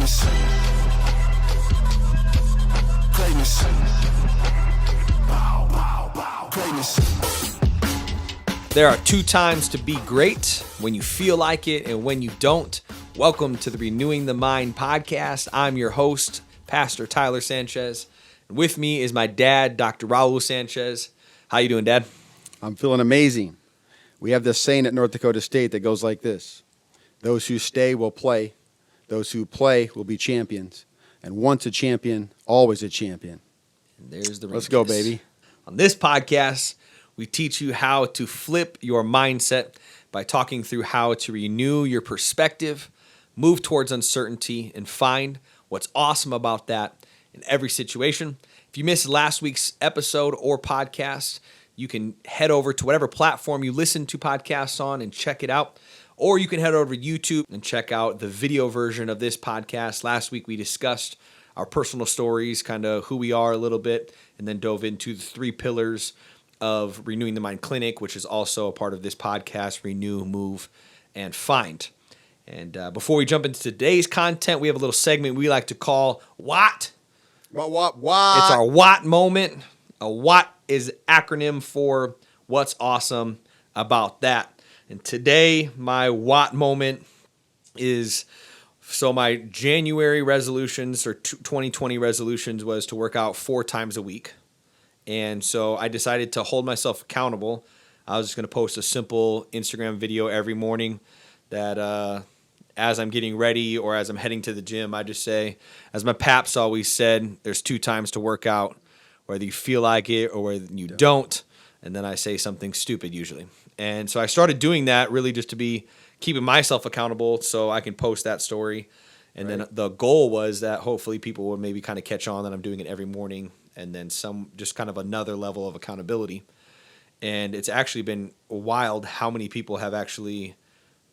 Greatness. Greatness. Bow, bow, bow. Greatness. There are 2 times to be great, when you feel like it and when you don't. Welcome to the Renewing the Mind podcast. I'm your host, Pastor Tyler Sanchez. And with me is my dad, Dr. Raul Sanchez. How you doing, Dad? I'm feeling amazing. We have this saying at North Dakota State that goes like this: those who stay will play, those who play will be champions, and once a champion, always a champion. And there's the Let's go, ring-kiss. baby. On this podcast, we teach you how to flip your mindset by talking through how to renew your perspective, move towards uncertainty, and find what's awesome about that in every situation. If you missed last week's episode or podcast, you can head over to whatever platform you listen to podcasts on and check it out. Or you can head over to YouTube and check out the video version of this podcast. Last week we discussed our personal stories, kind of who we are a little bit, and then dove into the 3 pillars of Renewing the Mind Clinic, which is also a part of this podcast: renew, move, and find. And before we jump into today's content, we have a little segment we like to call What? What? It's our What moment. A What is acronym for what's awesome about that. And today, my What moment is, so my January resolutions or 2020 resolutions was to work out 4 times a week. And so I decided to hold myself accountable. I was just going to post a simple Instagram video every morning that as I'm getting ready or as I'm heading to the gym, I just say, as my paps always said, there's 2 times to work out, whether you feel like it or whether you don't. And then I say something stupid usually. And so I started doing that really just to be keeping myself accountable so I can post that story. And then the goal was that hopefully people would maybe kind of catch on that I'm doing it every morning, and then some just kind of another level of accountability. And it's actually been wild how many people have actually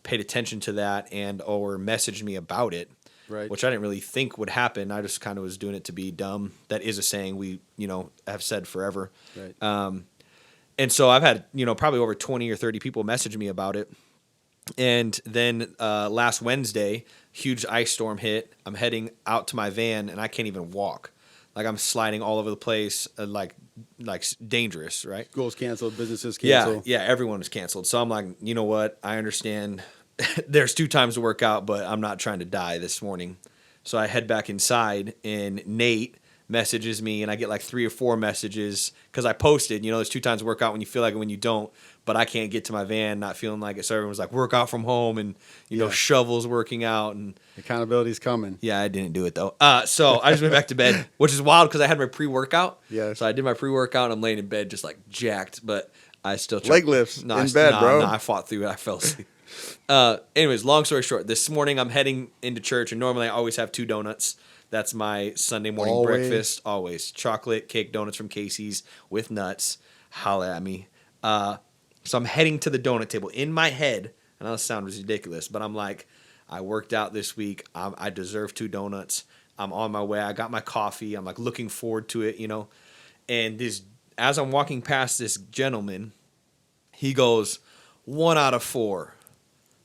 paid attention to that and or messaged me about it, which I didn't really think would happen. I just kind of was doing it to be dumb. That is a saying we, have said forever. Right. And so I've had, probably over 20 or 30 people message me about it. And then last Wednesday, huge ice storm hit. I'm heading out to my van and I can't even walk. Like I'm sliding all over the place, like dangerous, right? Schools canceled, businesses canceled. Yeah, everyone was canceled. So I'm like, you know what? I understand there's 2 times to work out, but I'm not trying to die this morning. So I head back inside and Nate messages me and I get like 3 or 4 messages because I posted, there's 2 times to work out when you feel like it, when you don't, but I can't get to my van, not feeling like it. So everyone was like, work out from home and, shovels working out. And accountability's coming. Yeah, I didn't do it though. So I just went back to bed, which is wild because I had my pre-workout. Yeah. So I did my pre-workout and I'm laying in bed just like jacked, but I still tried. Leg lifts in bed, bro. No, I fought through it. I fell asleep. Anyways, long story short, this morning I'm heading into church and normally I always have 2 donuts. That's my Sunday morning breakfast. Always chocolate cake donuts from Casey's with nuts. Holla at me. So I'm heading to the donut table in my head. I know this sounds ridiculous, but I'm like, I worked out this week. I deserve 2 donuts. I'm on my way. I got my coffee. I'm like looking forward to it, And as I'm walking past this gentleman, he goes, 1 out of 4.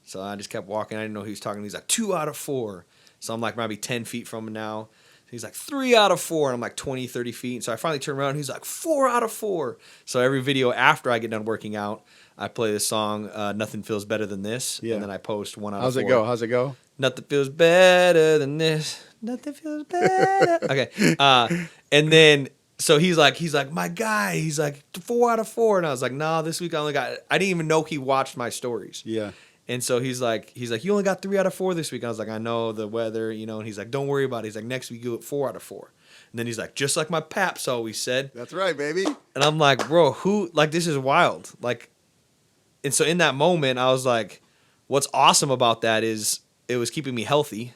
So I just kept walking. I didn't know who he was talking to. He's like, 2 out of 4. So I'm like maybe 10 feet from him now. He's like 3 out of 4. And I'm like 20, 30 feet. So I finally turn around. And he's like 4 out of 4. So every video after I get done working out, I play this song, Nothing Feels Better Than This. Yeah. And then I post 1 out of 4. How's it go? Nothing feels better than this. Nothing feels better. Okay. And then, so he's like, my guy. He's like 4 out of 4. And I was like, nah, this week I didn't even know he watched my stories. Yeah. And so he's like, you only got 3 out of 4 this week. And I was like, I know the weather, and he's like, don't worry about it. He's like, next week you get 4 out of 4. And then he's like, just like my paps always said. That's right, baby. And I'm like, bro, this is wild. And so in that moment, I was like, what's awesome about that is it was keeping me healthy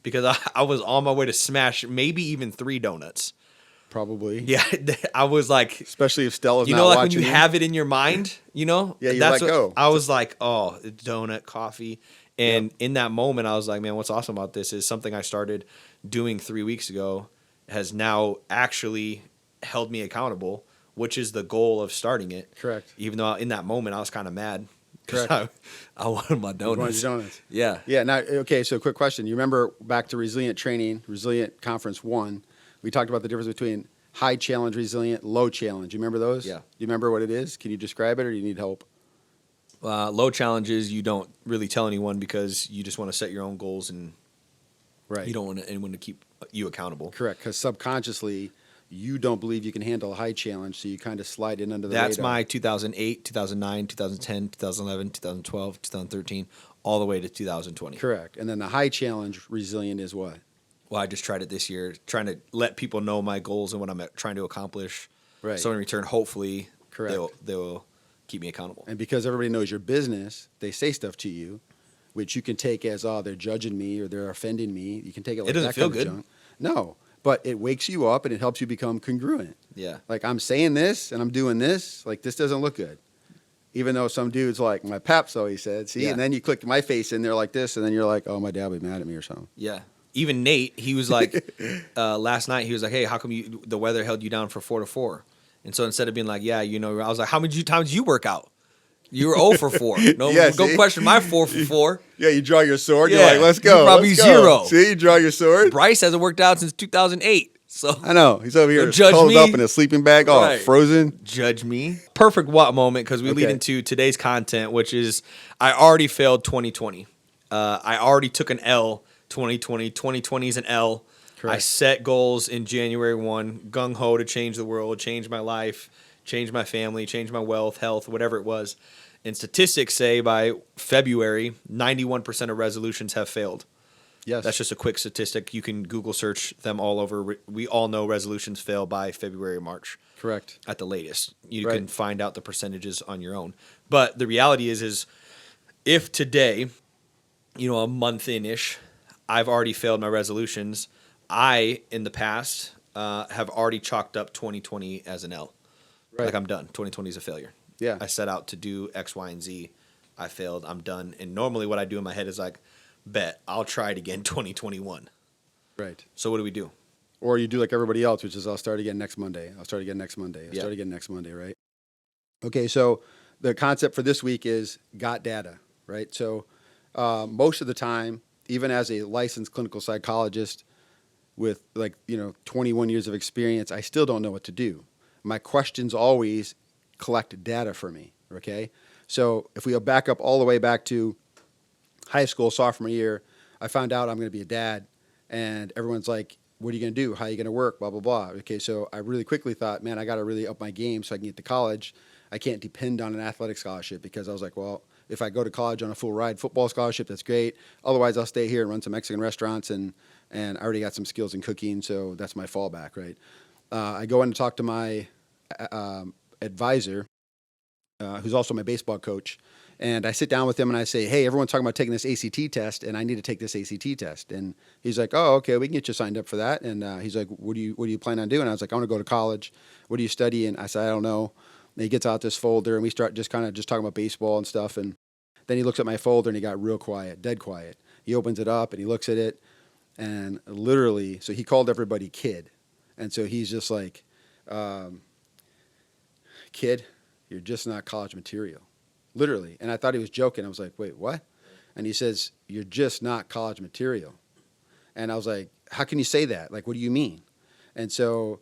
because I was on my way to smash maybe even 3 donuts. Probably. Yeah, I was like, especially if Stella's not watching. When you have it in your mind, Yeah, you let go. I was like, oh, donut, coffee. And in that moment, I was like, man, what's awesome about this is something I started doing 3 weeks ago has now actually held me accountable, which is the goal of starting it. Correct. Even though in that moment I was kind of mad because I wanted my You wanted donuts. your donuts. Yeah. Yeah. Now, okay. So, quick question. You remember back to resilient training, resilient conference 1? We talked about the difference between high challenge, resilient, low challenge. You remember those? Yeah. You remember what it is? Can you describe it, or do you need help? Low challenges you don't really tell anyone because you just want to set your own goals and Right. you don't want anyone to keep you accountable. Correct. Because subconsciously, you don't believe you can handle a high challenge, so you kind of slide in under the That's radar. my 2008, 2009, 2010, 2011, 2012, 2013, all the way to 2020. Correct. And then the high challenge resilient is what? Well, I just tried it this year, trying to let people know my goals and what I'm trying to accomplish. Right. So in return, hopefully, Correct. they'll keep me accountable. And because everybody knows your business, they say stuff to you, which you can take as, oh, they're judging me or they're offending me. You can take it like doesn't that feel kind of good. junk. No, but it wakes you up and it helps you become congruent. Yeah. Like, I'm saying this and I'm doing this. Like, this doesn't look good. Even though some dude's like, my pap, so he said. See, Yeah. and then you click my face in there like this, and then you're like, oh, my dad will be mad at me or something. Yeah. Even Nate, he was like, last night, he was like, hey, how come the weather held you down for 4 to 4? And so instead of being like, yeah, I was like, how many times did you work out? You were 0 for 4. No, Yeah, go see? question my 4 for 4. Yeah, you draw your sword. Yeah, You're like, let's go. you probably let's go. 0. See, you draw your sword. Bryce hasn't worked out since 2008. So I know. He's over here Don't judge curled me. up in a sleeping bag, all Right. frozen. judge me. Perfect what moment because we lead Okay. into today's content, which is I already failed 2020. I already took an L 2020. 2020 is an L. Correct. I set goals in January 1, gung ho to change the world, change my life, change my family, change my wealth, health, whatever it was. And statistics say by February, 91% of resolutions have failed. Yes. That's just a quick statistic. You can Google search them all over. We all know resolutions fail by February or March correct. at the latest. You Right. can find out the percentages on your own. But the reality is if today, a month in-ish, I've already failed my resolutions, I, in the past, have already chalked up 2020 as an L. Right. Like I'm done. 2020 is a failure. Yeah. I set out to do X, Y, and Z. I failed. I'm done. And normally what I do in my head is like, bet, I'll try it again 2021. Right. So what do we do? Or you do like everybody else, which is I'll start again next Monday. I'll start again next Monday. I'll Yeah. start again next Monday, right? Okay, so the concept for this week is got data, right? So most of the time, even as a licensed clinical psychologist with 21 years of experience, I still don't know what to do. My questions always collect data for me, okay? So if we go back up all the way back to high school, sophomore year, I found out I'm going to be a dad, and everyone's like, what are you going to do? How are you going to work? Blah, blah, blah. Okay, so I really quickly thought, man, I got to really up my game so I can get to college. I can't depend on an athletic scholarship because I was like, well, if I go to college on a full ride football scholarship, that's great. Otherwise, I'll stay here and run some Mexican restaurants, and I already got some skills in cooking, so that's my fallback, right? I go in to talk to my advisor, who's also my baseball coach, and I sit down with him and I say, hey, everyone's talking about taking this ACT test, and I need to take this ACT test. And he's like, oh, okay, we can get you signed up for that. And he's like, what do you plan on doing? I was like, I want to go to college. What do you study? And I said, I don't know. And he gets out this folder, and we start just talking about baseball and stuff. And then he looks at my folder, and he got real quiet, dead quiet. He opens it up, and he looks at it, and literally, so he called everybody kid. And so he's just like, kid, you're just not college material. Literally. And I thought he was joking. I was like, wait, what? And he says, you're just not college material. And I was like, how can you say that? Like, what do you mean? And so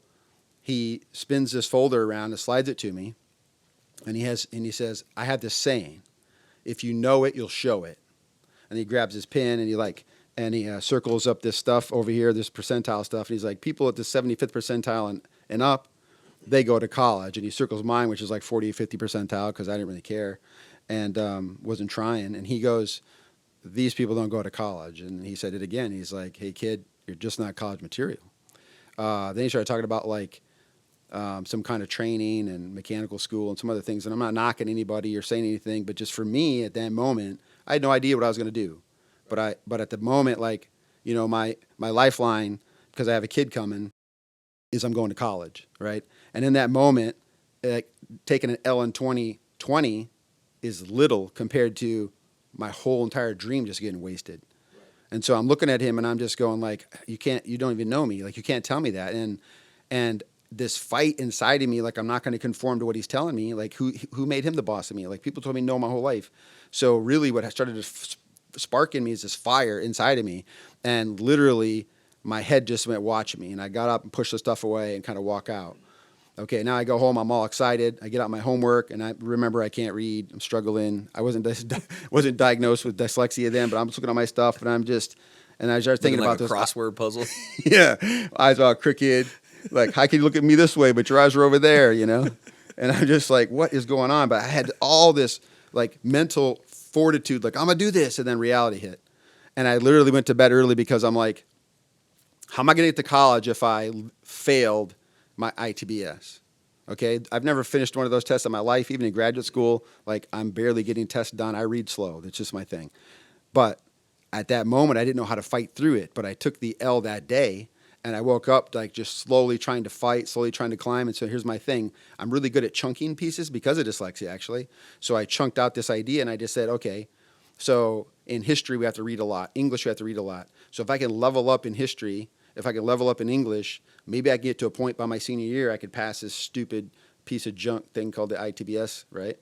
he spins this folder around and slides it to me. And he says, I have this saying, if you know it, you'll show it. And he grabs his pen and he circles up this stuff over here, this percentile stuff. And he's like, people at the 75th percentile and up, they go to college. And he circles mine, which is like 40, 50 percentile, because I didn't really care and wasn't trying. And he goes, these people don't go to college. And he said it again. He's like, hey, kid, you're just not college material. Then he started talking about some kind of training and mechanical school and some other things. And I'm not knocking anybody or saying anything, but just for me at that moment, I had no idea what I was going to do. But at the moment, my lifeline, because I have a kid coming, is I'm going to college, right? And in that moment, taking an L in 2020 is little compared to my whole entire dream just getting wasted. And so I'm looking at him and I'm just going like, you don't even know me. Like, you can't tell me that. And this fight inside of me, like I'm not going to conform to what he's telling me. Like who made him the boss of me? Like people told me no my whole life. So really what started to spark in me is this fire inside of me. And literally my head just went watching me. And I got up and pushed the stuff away and kind of walk out. Okay, now I go home. I'm all excited. I get out my homework, and I remember I can't read. I'm struggling. I wasn't diagnosed with dyslexia then, but I'm just looking at my stuff, and I started thinking about a this crossword puzzle. Yeah, eyes all crooked. Like, how can you look at me this way, but your eyes are over there? And I'm just like, what is going on? But I had all this like mental fortitude, like I'm gonna do this, and then reality hit, and I literally went to bed early because I'm like, how am I gonna get to college if I failed my ITBS? Okay, I've never finished one of those tests in my life, even in graduate school. Like I'm barely getting tests done. I read slow. That's just my thing. But at that moment, I didn't know how to fight through it. But I took the L that day, and I woke up like just slowly trying to fight, slowly trying to climb. And so here's my thing. I'm really good at chunking pieces because of dyslexia, actually. So I chunked out this idea, and I just said, okay, so in history, we have to read a lot. English, we have to read a lot. So if I can level up in history, if I can level up in English, maybe I get to a point by my senior year I could pass this stupid piece of junk thing called the ITBS, right?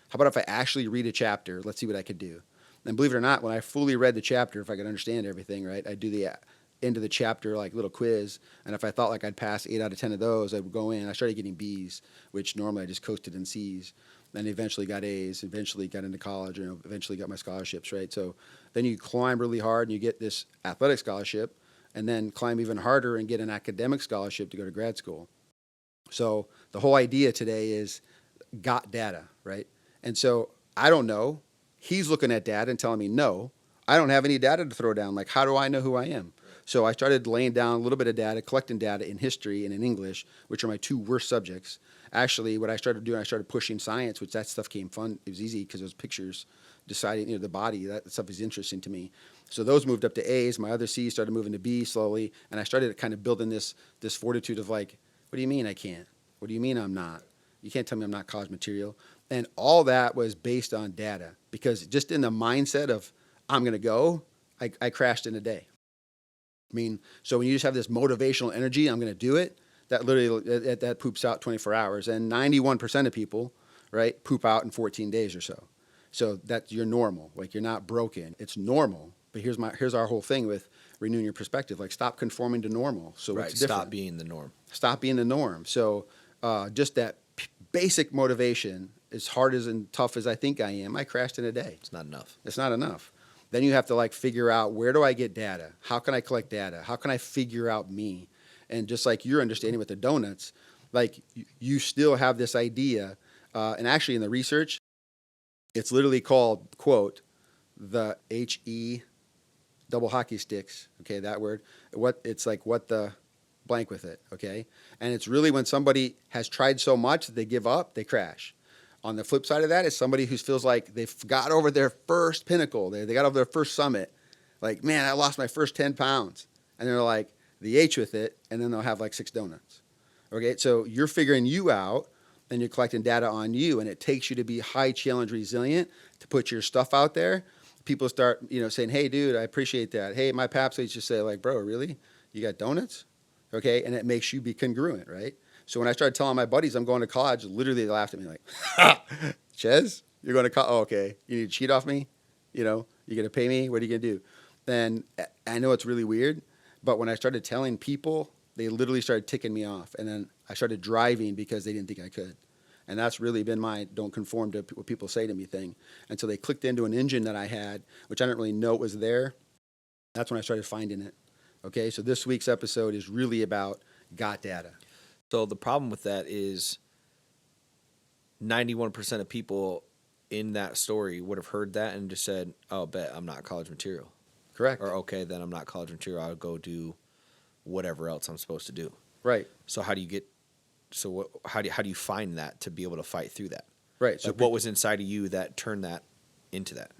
How about if I actually read a chapter? Let's see what I could do. And believe it or not, when I fully read the chapter, if I could understand everything, right, I'd do the end of the chapter like little quiz. And if I thought like I'd pass 8 out of 10 of those, I would go in. I started getting B's, which normally I just coasted in C's. Then eventually got A's, eventually got into college, eventually got my scholarships, right? So then you climb really hard and you get this athletic scholarship, and then climb even harder and get an academic scholarship to go to grad school. So the whole idea today is got data, right? And so I don't know. He's looking at data and telling me, no, I don't have any data to throw down. Like, how do I know who I am? So I started laying down a little bit of data, collecting data in history and in English, which are my two worst subjects. Actually, what I started doing, I started pushing science, which that stuff came fun. It was easy because it was pictures, deciding, the body, that stuff is interesting to me. So those moved up to A's. My other C's started moving to B slowly. And I started kind of building this fortitude of like, what do you mean I can't? What do you mean I'm not? You can't tell me I'm not college material. And all that was based on data, because just in the mindset of I'm going to go, I crashed in a day. I mean, so when you just have this motivational energy, I'm going to do it, that literally, that poops out 24 hours. And 91% of people, right, poop out in 14 days or so. So that's, you're normal. Like, you're not broken. It's normal. But here's our whole thing with renewing your perspective. Like, stop conforming to normal. So Right, what's different? stop being the norm. Stop being the norm. So just that basic motivation, as hard as and tough as I think I am, I crashed in a day. It's not enough. It's not enough. Then you have to like figure out, where do I get data? How can I collect data? How can I figure out me? And just like you're understanding with the donuts, like you still have this idea. And actually in the research, it's literally called, quote, the HE double hockey sticks. Okay, that word. It's like what the blank with it. Okay. And it's really when somebody has tried so much that they give up, they crash. On the flip side of that is somebody who feels like they've got over their first pinnacle. They got over their first summit. Like, man, I lost my first 10 pounds. And they're like, the H with it, and then they'll have like 6 donuts. Okay, so you're figuring you out, and you're collecting data on you, and it takes you to be high challenge resilient, to put your stuff out there. People start, saying, hey, dude, I appreciate that. Hey, my paps used to say, like, bro, really? You got donuts? Okay, and it makes you be congruent, right? So when I started telling my buddies I'm going to college, literally they laughed at me like, Ches, you're going to college? Oh, okay. You need to cheat off me? You're going to pay me? What are you going to do? Then I know it's really weird, but when I started telling people, they literally started ticking me off. And then I started driving because they didn't think I could. And that's really been my don't conform to what people say to me thing. And so they clicked into an engine that I had, which I didn't really know was there. That's when I started finding it. Okay, so this week's episode is really about got data. So the problem with that is 91% of people in that story would have heard that and just said, oh, bet I'm not college material. Correct. Or, okay, then I'm not college material. I'll go do whatever else I'm supposed to do. Right. So how do you find that to be able to fight through that? Right. So like what was inside of you that turned that into that?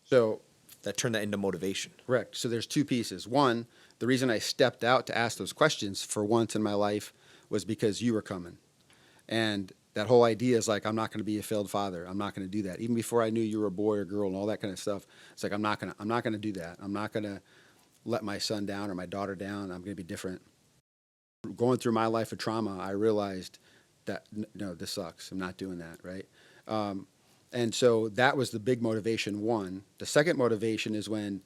So that turned that into motivation. Correct. So there's 2 pieces. One, the reason I stepped out to ask those questions for once in my life was because you were coming. And that whole idea is like, I'm not going to be a failed father. I'm not going to do that. Even before I knew you were a boy or girl and all that kind of stuff, it's like, I'm not going to do that. I'm not going to let my son down or my daughter down. I'm going to be different. going through my life of trauma, I realized that, no, this sucks. I'm not doing that, right? And so that was the big motivation, one. The second motivation is when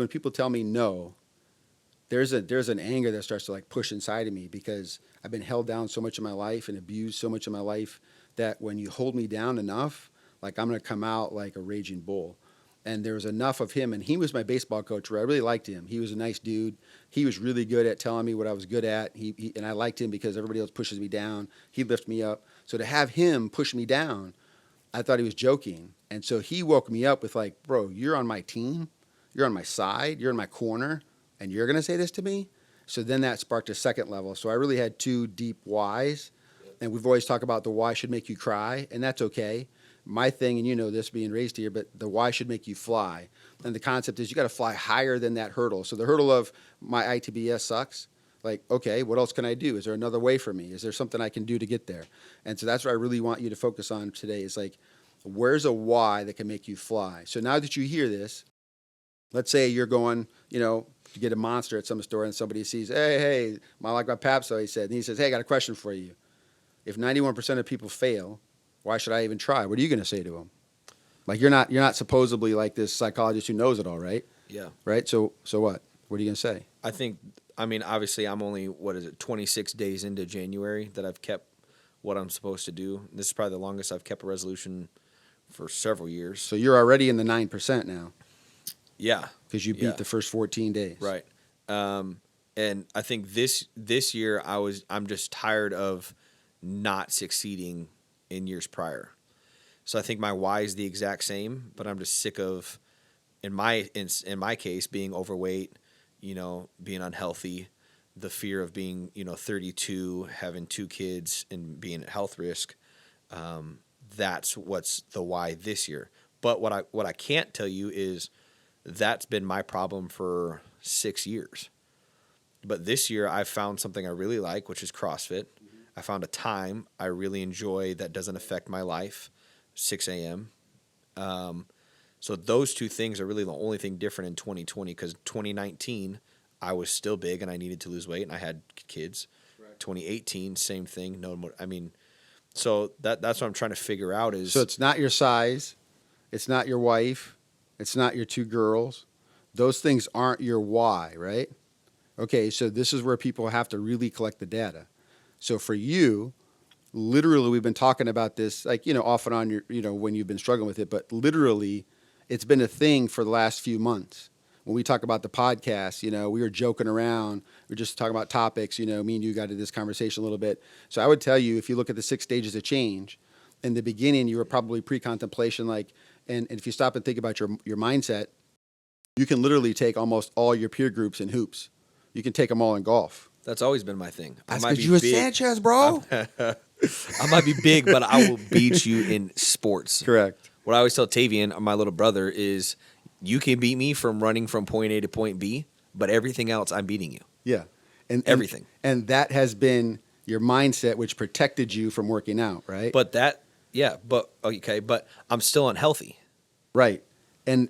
people tell me no, there's an anger that starts to like push inside of me because I've been held down so much in my life and abused so much in my life that when you hold me down enough, like I'm going to come out like a raging bull. And there was enough of him, and he was my baseball coach where I really liked him. He was a nice dude. He was really good at telling me what I was good at. And I liked him because everybody else pushes me down. He'd lift me up. So to have him push me down, I thought he was joking. And so he woke me up with like, bro, you're on my team. You're on my side. You're in my corner. And you're going to say this to me? So then that sparked a second level. So I really had two deep whys. And we've always talked about the why should make you cry, and that's okay. My thing, and you know this being raised here, but the why should make you fly. And the concept is you got to fly higher than that hurdle. So the hurdle of my ITBS sucks. Like, okay, what else can I do? Is there another way for me? Is there something I can do to get there? And so that's what I really want you to focus on today is like, where's a why that can make you fly? So now that you hear this, let's say you're going, to get a Monster at some store and somebody sees, hey, like my pap, so he said, and he says, hey, I got a question for you. If 91% of people fail, why should I even try? What are you going to say to them? Like you're not supposedly like this psychologist who knows it all, right? Yeah. Right? So what? What are you going to say? Obviously I'm only, 26 days into January that I've kept what I'm supposed to do. This is probably the longest I've kept a resolution for several years. So you're already in the 9% now. Yeah. Because you beat the first 14 days. Right. And I think this year I'm just tired of not succeeding in years prior. So I think my why is the exact same, but I'm just sick of, in my case, being overweight, being unhealthy, the fear of being, 32, having 2 kids and being at health risk. That's what's the why this year. But what I can't tell you is that's been my problem for 6 years. But this year I've found something I really like, which is CrossFit. I found a time I really enjoy that doesn't affect my life, 6 a.m. So those two things are really the only thing different in 2020 because 2019, I was still big and I needed to lose weight and I had kids. Right. 2018, same thing. So that's what I'm trying to figure out is... So it's not your size. It's not your wife. It's not your 2 girls. Those things aren't your why, right? Okay, so this is where people have to really collect the data. So for you, literally, we've been talking about this, like, off and on, when you've been struggling with it, but literally, it's been a thing for the last few months. When we talk about the podcast, we were joking around. We were just talking about topics, me and you got into this conversation a little bit. So I would tell you, if you look at the 6 stages of change, in the beginning, you were probably pre-contemplation, and if you stop and think about your mindset, you can literally take almost all your peer groups in hoops. You can take them all in golf. That's always been my thing. That's because you were Sanchez, bro. I might be big, but I will beat you in sports. Correct. What I always tell Tavian, my little brother, is you can beat me from running from point A to point B, but everything else, I'm beating you. Yeah. And everything. And that has been your mindset, which protected you from working out, right? But I'm still unhealthy. Right. And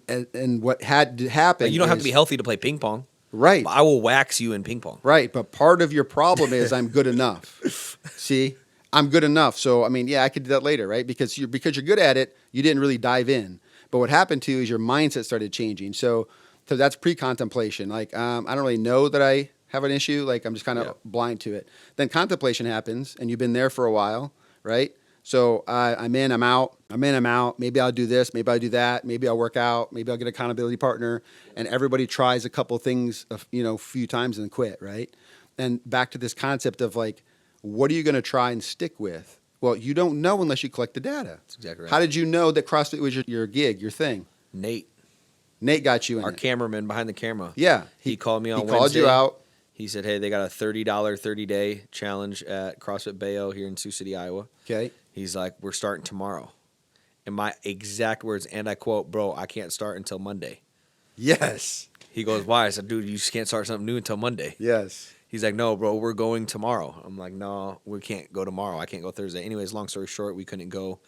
what had to happen You don't have to be healthy to play ping pong. Right. I will wax you in ping pong. Right. But part of your problem is I'm good enough. See? I'm good enough. So, I could do that later, right? Because you're good at it, you didn't really dive in. But what happened to you is your mindset started changing. So that's pre-contemplation. Like, I don't really know that I have an issue. Like, I'm just kind of blind to it. Then contemplation happens, and you've been there for a while, right? So I'm in, I'm out. Maybe I'll do this. Maybe I'll do that. Maybe I'll work out. Maybe I'll get an accountability partner. And everybody tries a couple things, a few times and then quit, right? And back to this concept of like, what are you going to try and stick with? Well, you don't know unless you collect the data. That's exactly right. How did you know that CrossFit was your gig, your thing? Nate got you in Our cameraman behind the camera. Yeah. He called me on Wednesday. He called you out. He said, hey, they got a $30 30-day challenge at CrossFit Bayo here in Sioux City, Iowa. Okay. He's like, we're starting tomorrow. And my exact words, and I quote, bro, I can't start until Monday. Yes. He goes, why? I said, dude, you just can't start something new until Monday. Yes. He's like, no, bro, we're going tomorrow. I'm like, no, we can't go tomorrow. I can't go Thursday. Anyways, long story short, we couldn't go.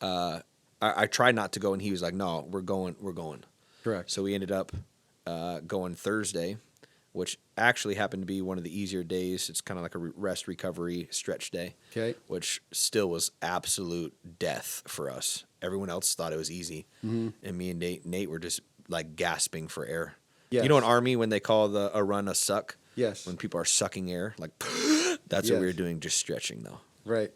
I tried not to go, and he was like, no, we're going. Correct. So we ended up going Thursday. which actually happened to be one of the easier days. It's kind of like a rest recovery stretch day, Okay. which still was absolute death for us. Everyone else thought it was easy, and me and Nate were just like gasping for air. Yes. You know, in Army when they call a run a suck, Yes. when people are sucking air, like that's what we were doing, just stretching though. Right.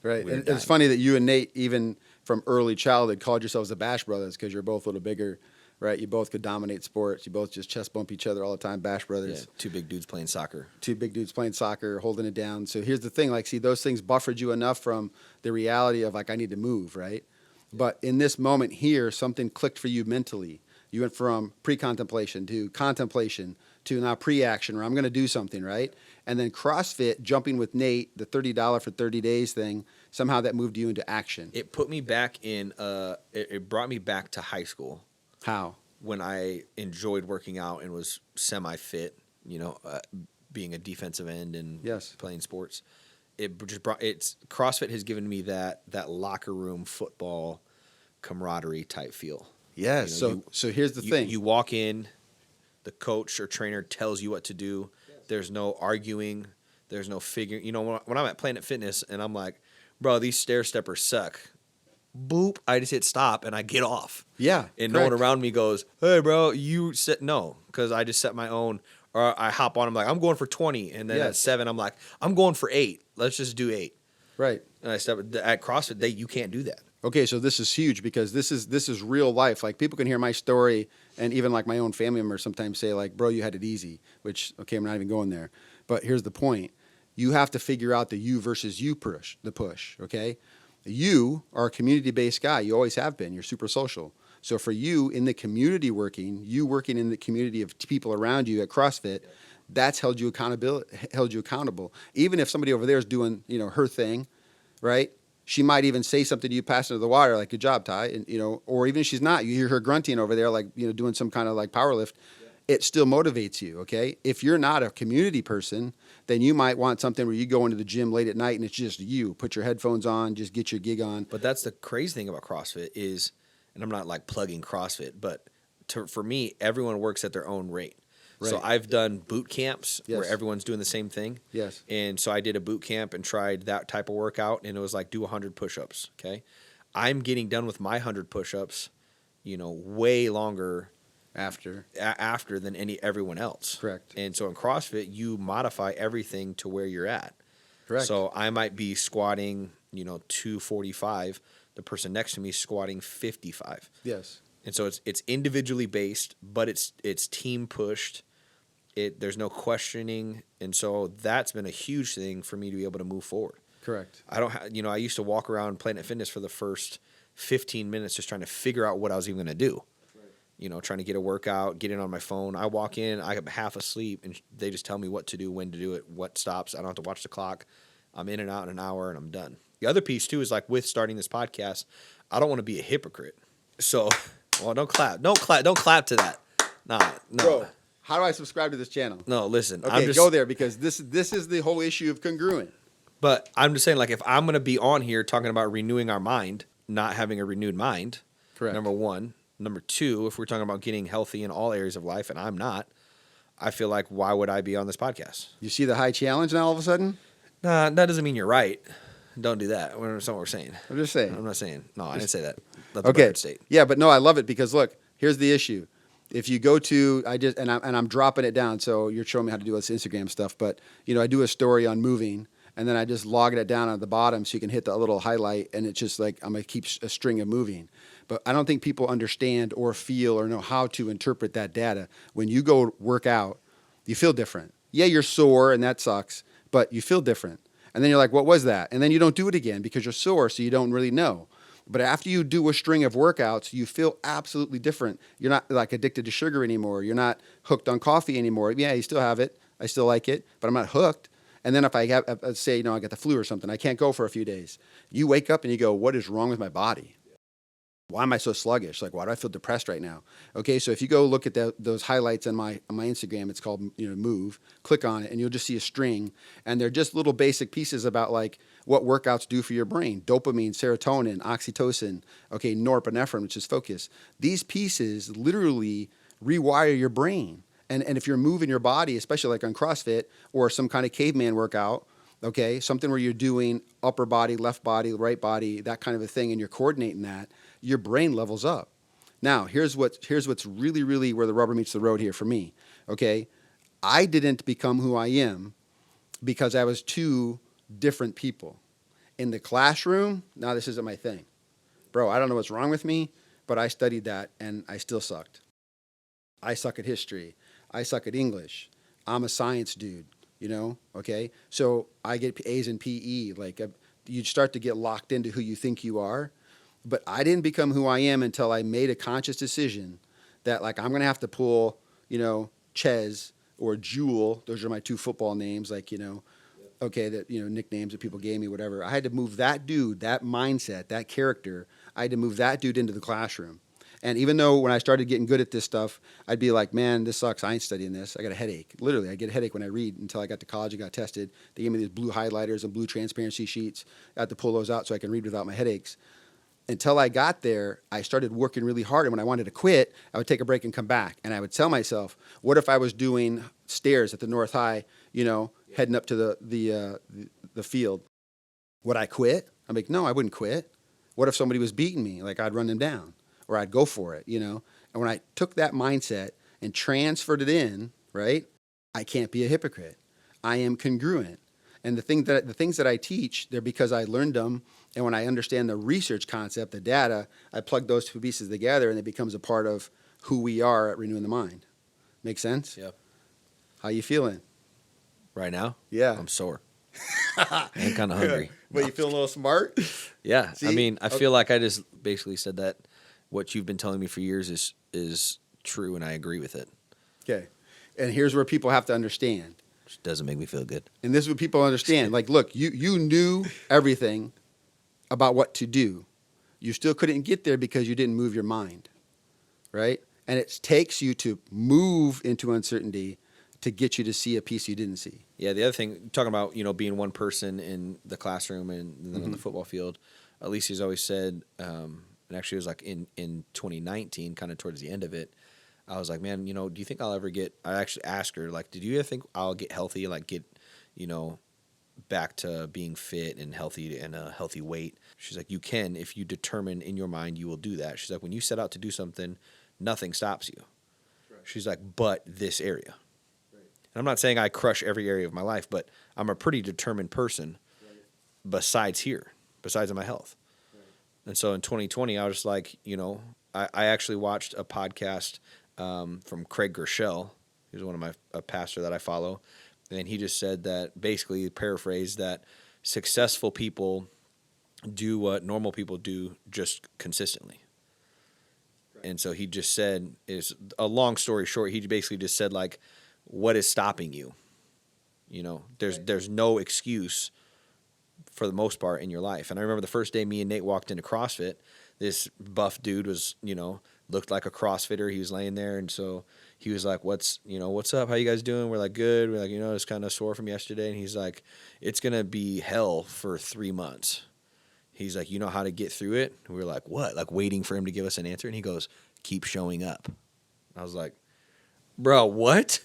Right. We were And dying. it's funny that you and Nate, even from early childhood, called yourselves the Bash Brothers because you're both a little bigger, right? You both could dominate sports. You both just chest bump each other all the time, Bash Yeah, Brothers. two big dudes playing soccer. Two big dudes playing soccer, holding it down. So here's the thing, like, see, those things buffered you enough from the reality of, like, I need to move, right? But in this moment here, something clicked for you mentally. You went from pre-contemplation to contemplation to now pre-action, or I'm going to do something, right? And then CrossFit, jumping with Nate, the $30 for 30 days thing, somehow that moved you into action. It put me back in. It brought me back to high school How? when I enjoyed working out and was semi-fit. You know, being a defensive end and Yes. playing sports. It just brought. CrossFit has given me that locker room football camaraderie type feel. Yes. You know, So here's the thing. You walk in, the coach or trainer tells you what to do. There's no arguing. There's no figuring. You know, when I'm at Planet Fitness and I'm like, bro, these stair steppers suck. Boop. I just hit stop and I get off. Yeah. And no one correct. around me goes, hey, bro, you set no, because I just set my own. Or I hop on. I'm like, I'm going for 20, and then at Yes. 7, I'm like, I'm going for 8. Let's just do 8. Right. And I step at CrossFit. You can't do that. Okay, so this is huge because this is real life. Like, people can hear my story, and even like my own family members sometimes say, like, bro, you had it easy, which, okay, I'm not even going there. But here's the point. You have to figure out the you versus you push, okay? You are a community-based guy. You always have been. You're super social. So for you in the community you working in the community of people around you at CrossFit, that's held you accountable. Even if somebody over there is doing, you know, her thing, right? She might even say something to you, pass into the water, like, good job, Ty. And, you know, or even if she's not, you hear her grunting over there, like, you know, doing some kind of like power lift. It still motivates you, okay? If you're not a community person, then you might want something where you go into the gym late at night and it's just you. Put your headphones on, just get your gig on. But that's the crazy thing about CrossFit is, and I'm not like plugging CrossFit, but for me, everyone works at their own rate. So Right. I've done boot camps where Yes. everyone's doing the same thing. Yes. And so I did a boot camp and tried that type of workout, and it was like do 100 push-ups, okay? I'm getting done with my 100 push-ups, you know, way longer After. after than everyone else. Correct. And so in CrossFit, you modify everything to where you're at. Correct. So I might be squatting, you know, 245. The person next to me is squatting 55. Yes. And so it's individually based, but it's team pushed. There's no questioning, and so that's been a huge thing for me to be able to move forward. Correct. I used to walk around Planet Fitness for the first 15 minutes just trying to figure out what I was even going to do. Right. You know, trying to get a workout, get in on my phone. I walk in, I'm half asleep, and they just tell me what to do, when to do it, what stops. I don't have to watch the clock. I'm in and out in an hour, and I'm done. The other piece, too, is like with starting this podcast, I don't want to be a hypocrite. So, well, don't clap. Don't clap to that. No. Bro, how do I subscribe to this channel? No, listen. Okay, go there because this is the whole issue of congruent. But I'm just saying, like, if I'm going to be on here talking about renewing our mind, not having a renewed mind, Correct. number one. Number two, if we're talking about getting healthy in all areas of life, and I'm not, I feel like, why would I be on this podcast? You see the high challenge now all of a sudden? Nah, that doesn't mean you're right. Don't do that. That's not what we're saying. I'm just saying. I'm not saying. No, I didn't say that. That's a Okay. record state. Yeah, but no, I love it because look, here's the issue. If you go to, I'm dropping it down, so you're showing me how to do this Instagram stuff. But you know, I do a story on moving, and then I just log it down at the bottom so you can hit the little highlight, and it's just like I'm gonna keep a string of moving. But I don't think people understand or feel or know how to interpret that data. When you go work out, you feel different. Yeah, you're sore, and that sucks, but you feel different. And then you're like, what was that? And then you don't do it again because you're sore, so you don't really know. But after you do a string of workouts, you feel absolutely different. You're not like addicted to sugar anymore. You're not hooked on coffee anymore. Yeah, you still have it. I still like it, but I'm not hooked. And then if I have, say, you know, I got the flu or something, I can't go for a few days. You wake up and you go, what is wrong with my body? Why am I so sluggish? Like, why do I feel depressed right now? Okay, so if you go look at those highlights on my Instagram, it's called, you know, Move. Click on it, and you'll just see a string, and they're just little basic pieces about like what workouts do for your brain: dopamine, serotonin, oxytocin, okay, norepinephrine, which is focus. These pieces literally rewire your brain, And if you're moving your body, especially like on CrossFit or some kind of caveman workout, okay, something where you're doing upper body, left body, right body, that kind of a thing, and you're coordinating that, your brain levels up. Now, here's what's really, really where the rubber meets the road here for me, okay? I didn't become who I am because I was two different people. In the classroom, now this isn't my thing. Bro, I don't know what's wrong with me, but I studied that and I still sucked. I suck at history. I suck at English. I'm a science dude, okay? So I get A's in PE. Like you start to get locked into who you think you are. But I didn't become who I am until I made a conscious decision that like I'm going to have to pull, Ches or Jewel. Those are my two football names, like, okay, that, nicknames that people gave me, whatever. I had to move that dude, that mindset, that character. I had to move that dude into the classroom. And even though when I started getting good at this stuff, I'd be like, man, this sucks. I ain't studying this. I got a headache. Literally, I get a headache when I read until I got to college and got tested. They gave me these blue highlighters and blue transparency sheets. I had to pull those out so I can read without my headaches. Until I got there, I started working really hard. And when I wanted to quit, I would take a break and come back. And I would tell myself, what if I was doing stairs at the North High, heading up to the field? Would I quit? I'm like, no, I wouldn't quit. What if somebody was beating me? Like I'd run them down. Or I'd go for it, And when I took that mindset and transferred it in, right, I can't be a hypocrite. I am congruent. And the things that I teach, they're because I learned them. And when I understand the research concept, the data, I plug those two pieces together and it becomes a part of who we are at Renewing the Mind. Make sense? Yep. How you feeling? Right now? Yeah. I'm sore. I'm kind of hungry. But you feeling a little smart? Yeah. See? I mean, I feel like I just basically said that what you've been telling me for years is true, and I agree with it. Okay. And here's where people have to understand. Which doesn't make me feel good. And this is what people understand. Like, look, you knew everything about what to do. You still couldn't get there because you didn't move your mind, right? And it takes you to move into uncertainty to get you to see a piece you didn't see. Yeah, the other thing, talking about, being one person in the classroom and then on the football field, Alicia's always said, and actually it was like in 2019, kind of towards the end of it, I was like, man, do you think I'll ever I actually asked her, like, did you ever think I'll get healthy, like get, back to being fit and healthy and a healthy weight? She's like, you can, if you determine in your mind you will do that. She's like, when you set out to do something, nothing stops you. Right. She's like, but this area. Right. And I'm not saying I crush every area of my life, but I'm a pretty determined person besides in my health. Right. And so in 2020, I was just like, I actually watched a podcast from Craig Gershell. He's one of my a pastor that I follow. And he just said that, basically paraphrased, that successful people do what normal people do just consistently. Right. And so he just said, is a long story short, he basically just said, like, what is stopping you? There's no excuse for the most part in your life. And I remember the first day me and Nate walked into CrossFit, this buff dude was, looked like a CrossFitter. He was laying there. And so he was like, what's up? How you guys doing? We're like, good. We're like, it's kind of sore from yesterday. And he's like, it's going to be hell for 3 months. He's like, you know how to get through it? And we were like, what? Like waiting for him to give us an answer. And he goes, keep showing up. I was like, bro, what?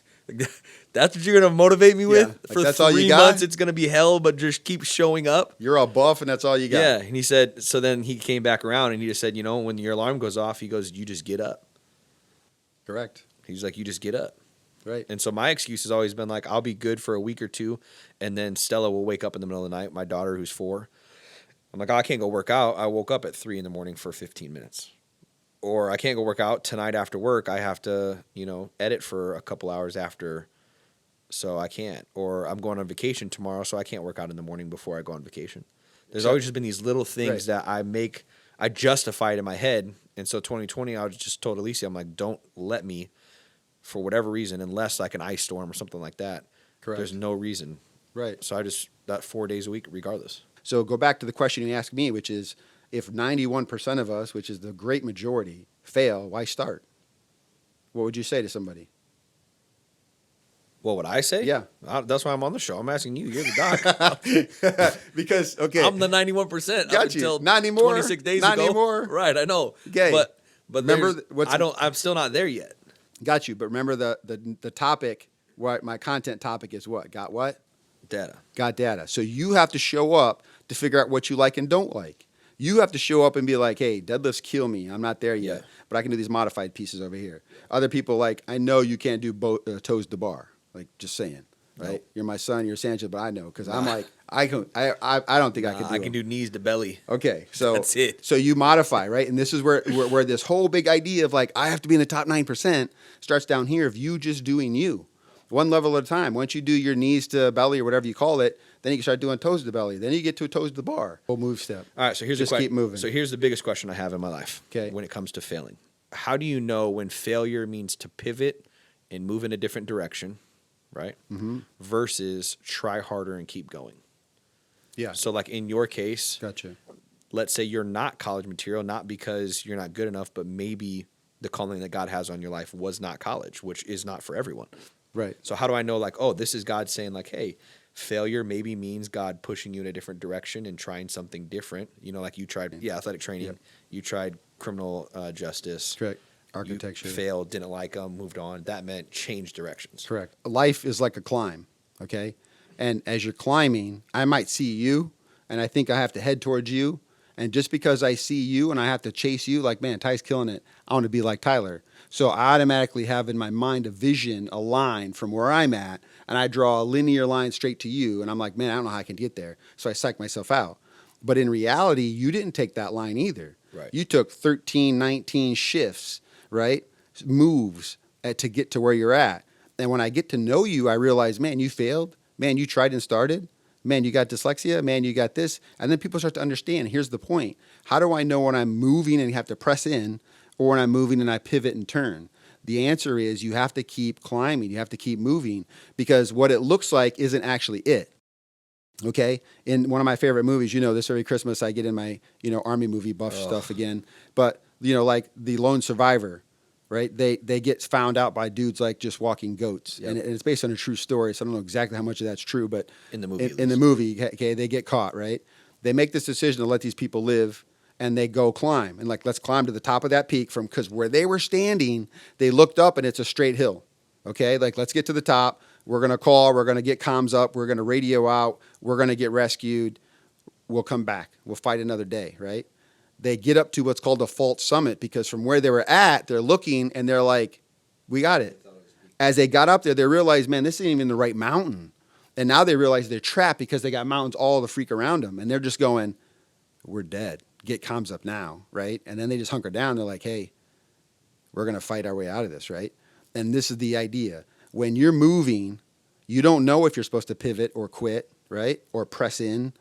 That's what you're going to motivate me with? Like for that's 3 all you got? months, it's going to be hell, but just keep showing up? You're all buff and that's all you got. Yeah. And he said, so then he came back around and he just said, when your alarm goes off, he goes, you just get up. Correct. He's like, you just get up. Right. And so my excuse has always been like, I'll be good for a week or two, and then Stella will wake up in the middle of the night, my daughter who's 4. I'm like, I can't go work out. I woke up at 3 a.m. for 15 minutes. Or I can't go work out tonight after work. I have to, edit for a couple hours after, so I can't. Or I'm going on vacation tomorrow, so I can't work out in the morning before I go on vacation. There's always just been these little things that I justify it in my head. And so 2020, I just told Alicia, I'm like, don't let me, for whatever reason, unless like an ice storm or something like that. Correct. There's no reason. Right. So that 4 days a week regardless. So go back to the question you asked me, which is, if 91% of us, which is the great majority, fail, why start? What would you say to somebody? What would I say? Yeah. That's why I'm on the show. I'm asking you. You're the doc. Because, okay. I'm the 91%. Got up you. until Not anymore. 26 days Not ago. anymore. Right, I know. Okay. But Remember I'm still not there yet. Got you. But remember the topic, what my content topic is what? Got what? Data. Got data. So you have to show up to figure out what you like and don't like. You have to show up and be like, hey, deadlifts kill me. I'm not there yet, but I can do these modified pieces over here. Other people like, I know you can't do toes to bar. Like, just saying, right? Nope. You're my son, you're Sanchez, but I know because I'm like, I don't think I could do I can do knees to belly. Okay, so That's it. So you modify, right? And this is where this whole big idea of like I have to be in the top 9% starts down here of you just doing you, one level at a time. Once you do your knees to belly or whatever you call it, then you can start doing toes to belly. Then you get to toes to the bar. Whole move step. All right, so here's just the question. keep moving. So here's the biggest question I have in my life. Okay. When it comes to failing, how do you know when failure means to pivot and move in a different direction, right? Mm-hmm. Versus try harder and keep going. Yeah. So like in your case, Gotcha. let's say you're not college material, not because you're not good enough, but maybe the calling that God has on your life was not college, which is not for everyone. Right. So how do I know like, oh, this is God saying like, hey, failure maybe means God pushing you in a different direction and trying something different. You know, like you tried, athletic training. Yep. You tried criminal justice. Correct. Architecture. You failed, didn't like them, moved on. That meant change directions. Correct. Life is like a climb, okay? And as you're climbing, I might see you, and I think I have to head towards you. And just because I see you and I have to chase you, like, man, Ty's killing it, I want to be like Tyler. So I automatically have in my mind a vision, a line from where I'm at, and I draw a linear line straight to you, and I'm like, man, I don't know how I can get there. So I psych myself out. But in reality, you didn't take that line either. Right. You took 13, 19 shifts, right? Moves to get to where you're at. And when I get to know you, I realize, man, you failed. Man, you tried and started. Man, you got dyslexia. Man, you got this. And then people start to understand, here's the point. How do I know when I'm moving and have to press in or when I'm moving and I pivot and turn? The answer is you have to keep climbing. You have to keep moving because what it looks like isn't actually it. Okay? In one of my favorite movies, you know, this every Christmas I get in my, Army movie buff stuff again. But, like the Lone Survivor, right? They get found out by dudes like just walking goats. Yep. And it's based on a true story, so I don't know exactly how much of that's true, but In the movie. in the movie, okay, they get caught, right? They make this decision to let these people live, and they go climb. And like, let's climb to the top of that peak because where they were standing, they looked up and it's a straight hill, okay? Like, let's get to the top. We're going to call. We're going to get comms up. We're going to radio out. We're going to get rescued. We'll come back. We'll fight another day, right? They get up to what's called a false summit because from where they were at, they're looking and they're like, we got it. As they got up there, they realized, man, this isn't even the right mountain. And now they realize they're trapped because they got mountains all the freak around them. And they're just going, we're dead. Get comms up now, right? And then they just hunker down. They're like, hey, we're going to fight our way out of this, right? And this is the idea. When you're moving, you don't know if you're supposed to pivot or quit, right? Or press in.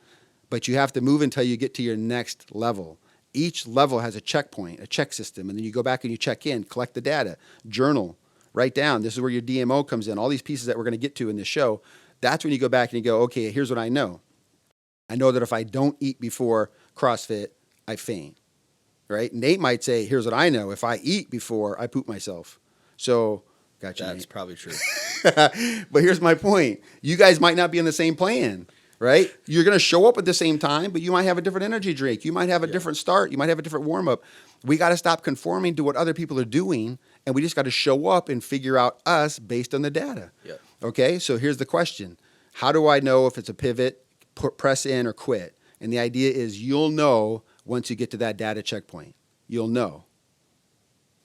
But you have to move until you get to your next level. Each level has a checkpoint, a check system, and then you go back and you check in, collect the data, journal, write down. This is where your DMO comes in. All these pieces that we're going to get to in this show, that's when you go back and you go, okay, here's what I know. I know that if I don't eat before CrossFit, I faint, right? Nate might say, here's what I know. If I eat before, I poop myself. So, gotcha, That's Nate. probably true. But here's my point. You guys might not be in the same plan. Right? You're going to show up at the same time, but you might have a different energy drink. You might have a different start. You might have a different warm up. We got to stop conforming to what other people are doing, and we just got to show up and figure out us based on the data. Yep. Okay? So here's the question. How do I know if it's a pivot, press in, or quit? And the idea is you'll know once you get to that data checkpoint. You'll know.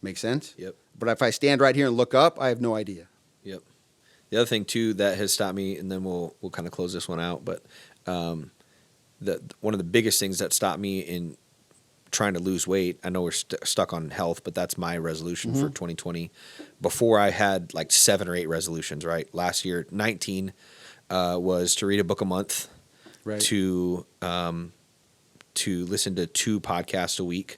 Make sense? Yep. But if I stand right here and look up, I have no idea. Yep. The other thing too that has stopped me, and then we'll kind of close this one out. But one of the biggest things that stopped me in trying to lose weight, I know we're stuck on health, but that's my resolution for 2020. Before I had like 7 or 8 resolutions. Right, last year 19 was to read a book a month, Right. to listen to 2 podcasts a week,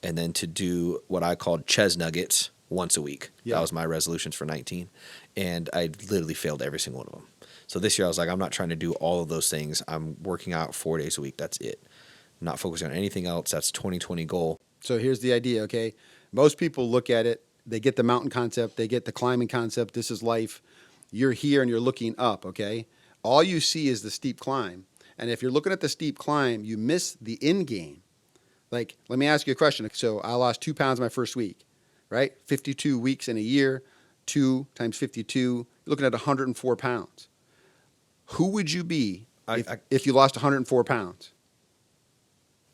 and then to do what I called Ches Nuggets once a week. Yeah. That was my resolutions for 19. And I literally failed every single one of them. So this year I was like, I'm not trying to do all of those things. I'm working out 4 days a week. That's it. I'm not focusing on anything else. That's 2020 goal. So here's the idea, okay? Most people look at it, they get the mountain concept, they get the climbing concept, this is life. You're here and you're looking up, okay? All you see is the steep climb. And if you're looking at the steep climb, you miss the end game. Like, let me ask you a question. So I lost 2 pounds my first week, right? 52 weeks in a year, 2 times 52, you're looking at 104 pounds. Who would you be if you lost 104 pounds?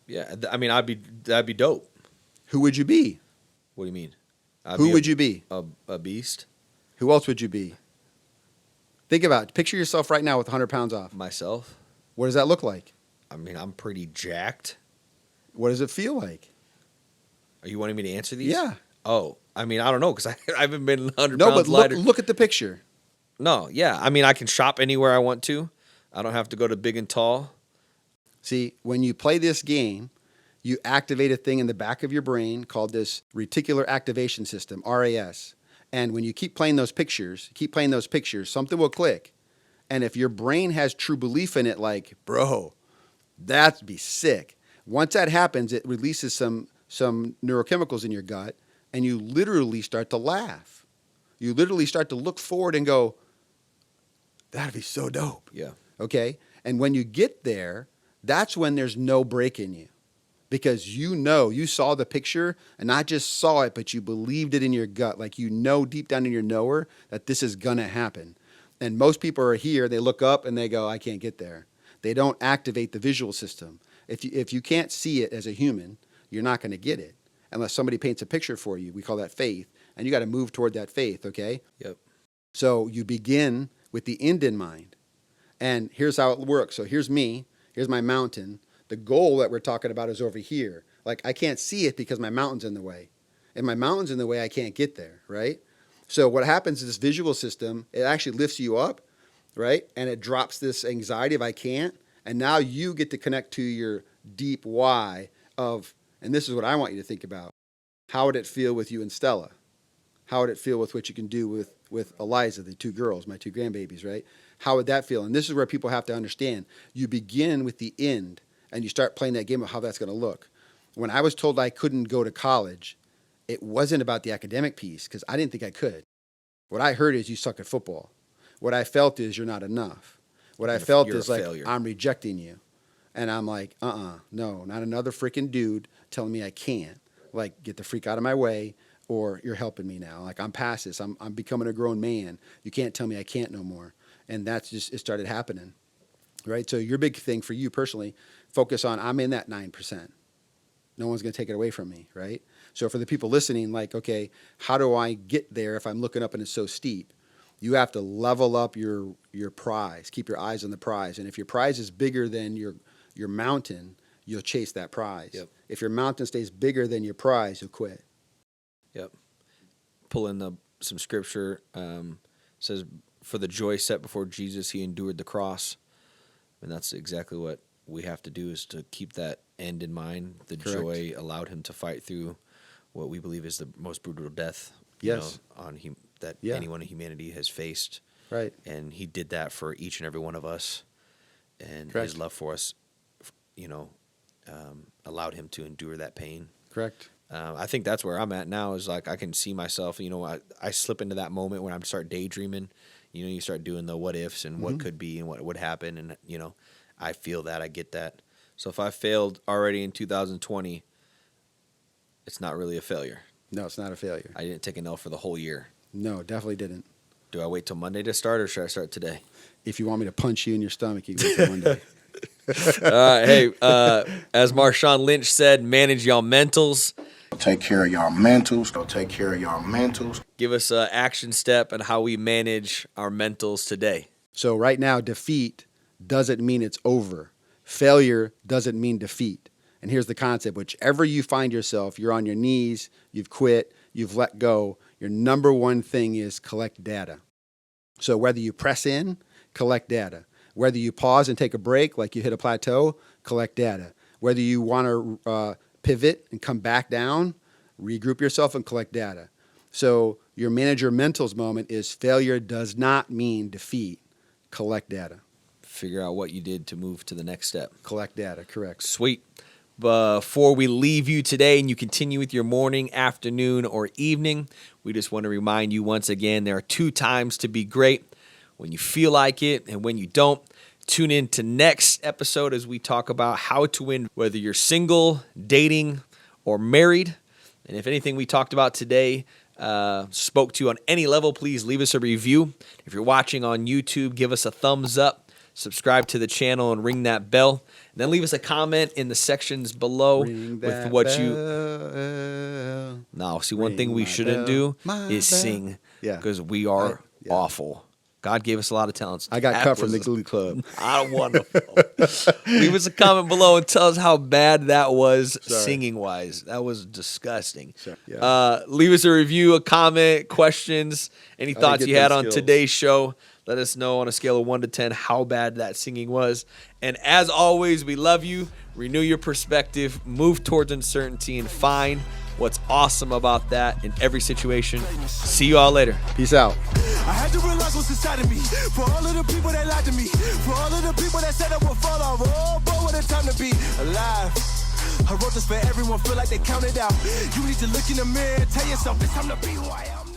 Yeah, I mean, that'd be dope. Who would you be? What do you mean? Who would you be? A beast? Who else would you be? Think about it. Picture yourself right now with 100 pounds off. Myself? What does that look like? I mean, I'm pretty jacked. What does it feel like? Are you wanting me to answer these? Yeah. Oh, I mean, I don't know, because I haven't been 100 No, pounds but lighter. look at the picture. No, yeah. I mean, I can shop anywhere I want to. I don't have to go to Big and Tall. See, when you play this game, you activate a thing in the back of your brain called this reticular activation system, RAS. And when you keep playing those pictures, something will click. And if your brain has true belief in it, like, bro, that'd be sick. Once that happens, it releases some neurochemicals in your gut, and you literally start to laugh. You literally start to look forward and go, that'd be so dope. Yeah. Okay? And when you get there, that's when there's no break in you. Because you saw the picture, and not just saw it, but you believed it in your gut. Like you know deep down in your knower that this is going to happen. And most people are here, they look up and they go, I can't get there. They don't activate the visual system. If you can't see it as a human, you're not going to get it. Unless somebody paints a picture for you. We call that faith. And you got to move toward that faith, okay? Yep. So you begin with the end in mind. And here's how it works. So here's me. Here's my mountain. The goal that we're talking about is over here. Like I can't see it because my mountain's in the way. And my mountain's in the way, I can't get there, right? So what happens is this visual system, it actually lifts you up, right? And it drops this anxiety of I can't. And now you get to connect to your deep why of, and this is what I want you to think about. How would it feel with you and Stella? How would it feel with what you can do with Eliza, the 2 girls, my 2 grandbabies, right? How would that feel? And this is where people have to understand. You begin with the end, and you start playing that game of how that's going to look. When I was told I couldn't go to college, it wasn't about the academic piece because I didn't think I could. What I heard is you suck at football. What I felt is you're not enough. What I felt is like failure. I'm rejecting you. And I'm like, no, not another freaking dude telling me I can't. Like, get the freak out of my way, or you're helping me now. Like, I'm past this. I'm becoming a grown man. You can't tell me I can't no more. And that's just, it started happening. Right? So your big thing for you personally, focus on I'm in that 9%. No one's going to take it away from me, right? So for the people listening, like, okay, how do I get there if I'm looking up and it's so steep? You have to level up your prize. Keep your eyes on the prize. And if your prize is bigger than your mountain, you'll chase that prize. Yep. If your mountain stays bigger than your prize, you'll quit. Yep. Pull in some scripture. Says, for the joy set before Jesus, he endured the cross. And that's exactly what we have to do, is to keep that end in mind. The Correct. Joy allowed him to fight through what we believe is the most brutal death Yes. that anyone in humanity has faced. Right. And he did that for each and every one of us. And Correct. his love for us, allowed him to endure that pain. Correct. I think that's where I'm at now, is like I can see myself, I slip into that moment when I start daydreaming. You start doing the what ifs and what could be and what would happen. And, I feel that, I get that. So if I failed already in 2020, it's not really a failure. No, it's not a failure. I didn't take an L for the whole year. No, definitely didn't. Do I wait till Monday to start, or should I start today? If you want me to punch you in your stomach, you can wait till Monday. Hey, as Marshawn Lynch said, manage y'all mentals. Take care of y'all mentals. Go take care of y'all mentals. Give us an action step on how we manage our mentals today. So right now, defeat doesn't mean it's over. Failure doesn't mean defeat. And here's the concept. Whichever you find yourself, you're on your knees, you've quit, you've let go, your number one thing is collect data. So whether you press in, collect data. Whether you pause and take a break, like you hit a plateau, collect data. Whether you want to pivot and come back down, regroup yourself and collect data. So your manager mentals moment is failure does not mean defeat. Collect data. Figure out what you did to move to the next step. Collect data, correct. Sweet. Before we leave you today and you continue with your morning, afternoon, or evening, we just want to remind you once again, there are 2 times to be great: when you feel like it and when you don't. Tune in to next episode as we talk about how to win, whether you're single, dating, or married. And if anything we talked about today spoke to you on any level, please leave us a review. If you're watching on YouTube, give us a thumbs up, subscribe to the channel, and ring that bell. And then leave us a comment in the sections below with what you. No, see, one thing we shouldn't do is sing, because we are awful. God gave us a lot of talents. I got cut from the Glee Club. Not wonderful. Leave us a comment below and tell us how bad that was singing-wise. That was disgusting. Leave us a review, a comment, questions, any thoughts you had on today's show. Let us know on a scale of 1 to 10 how bad that singing was. And as always, we love you. Renew your perspective. Move towards uncertainty and find what's awesome about that in every situation. See you all later. Peace out. I had to realize what's inside of me. For all of the people that lied to me. For all of the people that said I would fall off. Oh, boy, what a time to be alive. I wrote this for everyone, feel like they counted out. You need to look in the mirror and tell yourself it's time to be who I am.